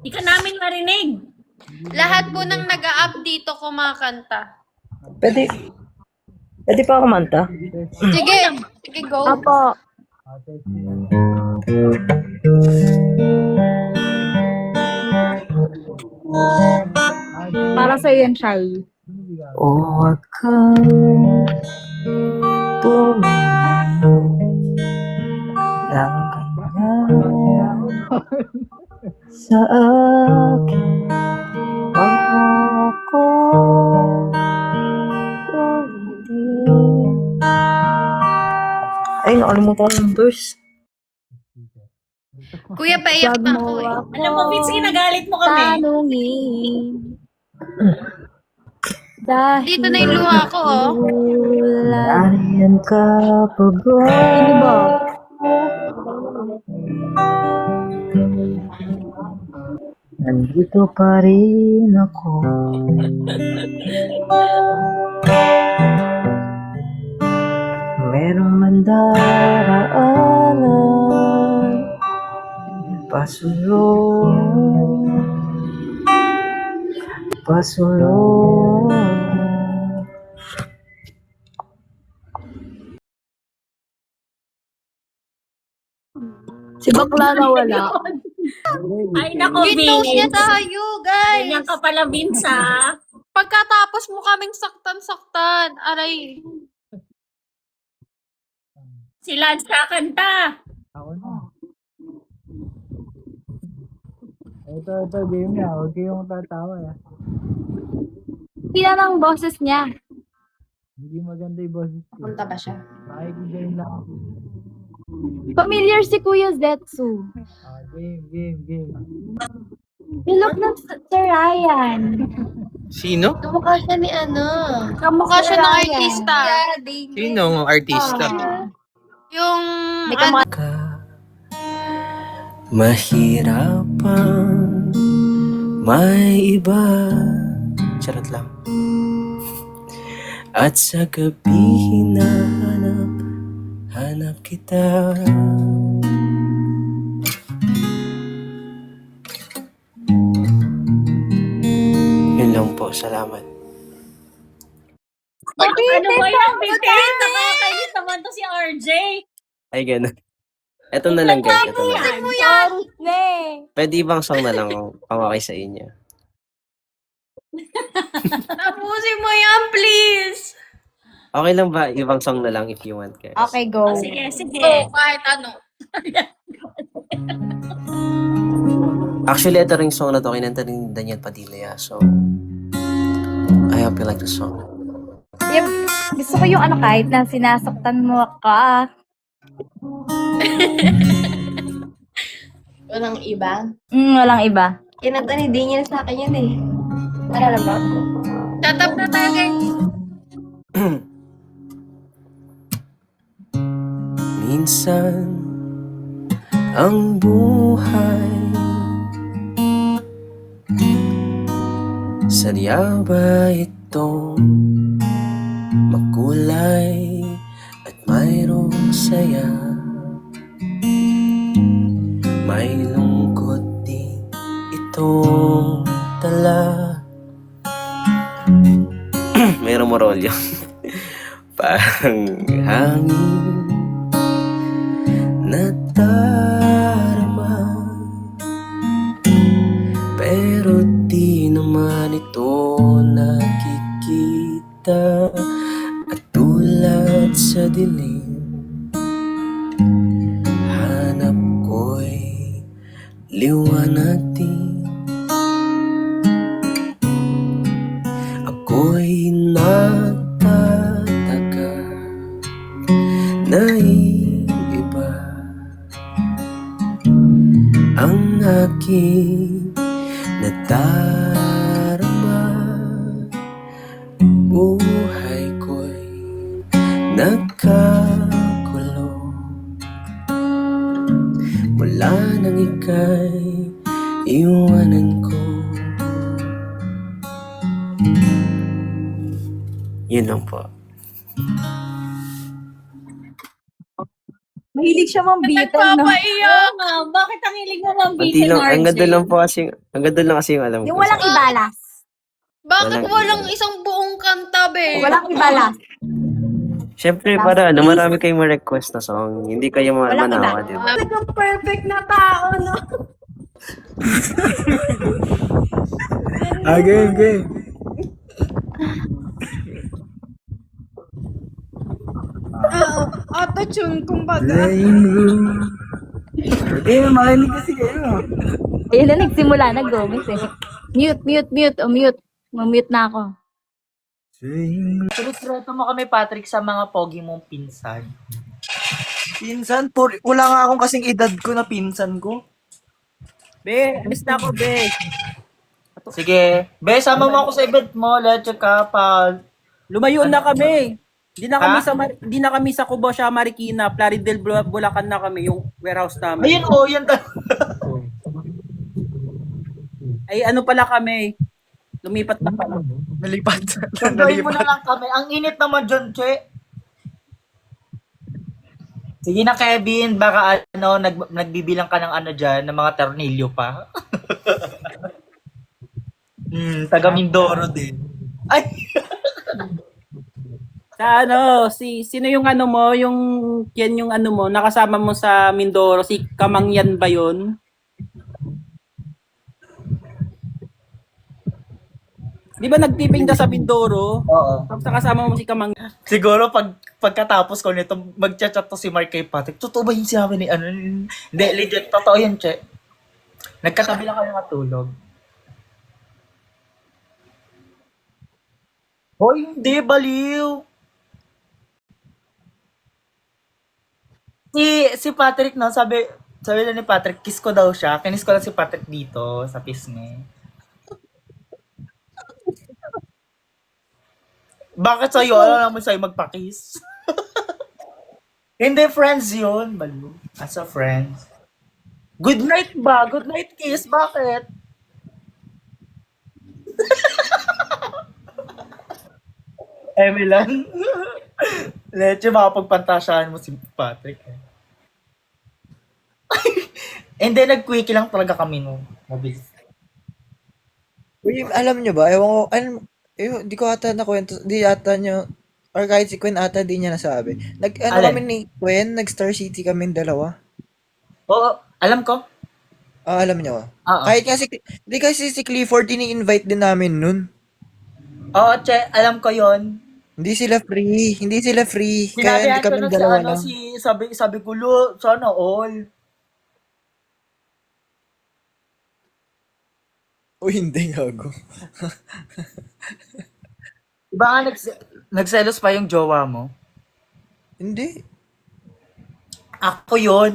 Di ka namin marinig. Lahat po ng nag-a-up dito kumakanta. Pwede pa kumanta? Sige, sige, go. Apo. Para sa yan, Shai. O wag kang tumingin ng ganyan sa akin. Wag mo ko ulitin. Ay, nakalimutan ko yung verse. Kuya, paiyak na ako eh. Alam mo, Vince, ginagalit mo kami. Tanungin. Dahil Dito na yung luha ko, oh. Nariyan ka pa ba? Sino ba? Nandito pa rin ako. Merong mandaraanan pasulong Si bakla na wala. Ay, nako, Gitos niya Vince. tayo, guys. Ganyan ka pala, Vince, ha? Pagkatapos mo kaming saktan-saktan. Aray. Si Lance kakanta. Ako na. Ito, game niya. Huwag kayong tatawa ya. Sila ng boses niya. Hindi maganda yung boses ko. Punta ba siya? Nakikigame lang ako. Familiar si Kuya Zetsu. Game. You look na Sir Ryan. Sino? Kamukha siya ni ano. Kamukha Kamukha siya ng artista. Sino ang artista? Yung May ano, ka mahirapan may iba charot lang at sa gabi hanap kita yun lang po, salamat. Ano ba yan, Vince? Nakakainis naman to si RJ. Ay ganun. Eto na lang guys, eto na. Tapusin mo yan. Pwede ibang song na lang kung okay sa inyo. Tapusin mo yan, please. Okay lang ba? Ibang song na lang if you want, guys. Okay, go. Sige. So, kahit ano. Actually, ito ring song na to, kinanta rin ni Daniel Padilla. So, I hope you like the song. Gusto ko yung ano kahit na sinasaktan mo ka. Walang iba. Walang iba. Kinanta ni Daniel sa akin yun eh. Para ba? Tatap na tayo, guys. Minsan, ang buhay sadya ba itong makulay at mayroong saya? May lungkot din itong tala. Mayroong morolyo. Parang hangin nadarama, pero di naman ito nakikita. At tulad sa dilim, hanap ko'y liwanag din. Ako'y nagtataka na iba ang aking nadarama. Buhay ko'y nagkagulo mula nang ika'y iwanan ko. Yun lang po. Mahilig siya mambitin, no? Oo nga, bakit ang hilig mo Pati mambitin, lang, ang ganda RJ? lang po kasi, ang ganda lang kasi yung alam ko. Yung walang ibalas. Bakit Walang- walang isang buong kanta, be? Walang ibalas. Siyempre, para ano, marami kayong ma-request na song. Hindi kayo Walang manawa, iba. di ba? Talagang perfect na tao, no? Game. Auto-tune, kumbaga. Playing room. Eh, makinig kasi kayo. Ayun na, nagsimula na, Gomez eh. Mute. Mamute na ako. Playing Respeto mo kami, Patrick, sa mga pogi mong pinsan. Pinsan? Wala nga akong kasing edad ko na pinsan ko. Be, miss na ako, Be. Sige. Be, sama mo ako sa event mo. Let's check ka pa. Lumayo na kami. Ha? Hindi na kami sa Cubao, siya Marikina, Plaridel, Bulacan na kami, yung warehouse namin. Ayun, oh, yan. Ay ano pala kami? Lumipat na pala. Nalipat. Sunduin mo na lang kami. Ang init naman dyan, Che. Sige na, Kevin. Baka nagbibilang ka ng ano dyan, ng mga tornilyo pa. Taga Mindoro din. Ay! Sa ano, sino yung ano mo, yan yung ano mo, nakasama mo sa Mindoro, si Kamangyan ba yun? Di ba nagtiping ka sa Mindoro? Oo. Tapos nakasama mo si Kamangyan. Siguro pagkatapos ko nito, mag-chat to si Mark kay Patrick. Totoo ba yung sinabi ni ano? Hindi, legit. Totoo yan, Che. Nagkatabi lang kami matulog. Hoy, hindi, baliw. Si Patrick, no, sabi lang ni Patrick, kiss ko daw siya. Kinis ko lang si Patrick dito sa pisngi. Bakit sa'yo? Alam naman sa'yo magpa-kiss. Hindi, friends yun. Baliw. As a friends. Good night ba? Good night kiss. Bakit? Emilan. Leche, makapagpantasyahan mo si Patrick. And then, nag-quickie lang talaga kami no. Mabilis. Uy, alam nyo ba? Ewan ko, di ko ata nakwento, di ata nyo, or kahit si Quinn ata di niya nasabi. Alin? Kami ni Quinn, nag-Star City kami dalawa. Oo, alam ko. Alam nyo. Oo. Kahit di kasi si Clifford, ini-invite din namin nun. Oo, Che, alam ko yon. Hindi sila free. Kaya Sinabi hindi ko kami nun dalawa lang. sabi ko, lo, sana all. Uy, hindi gago. Diba nga nagselos pa yung jowa mo? Hindi. Ako yon.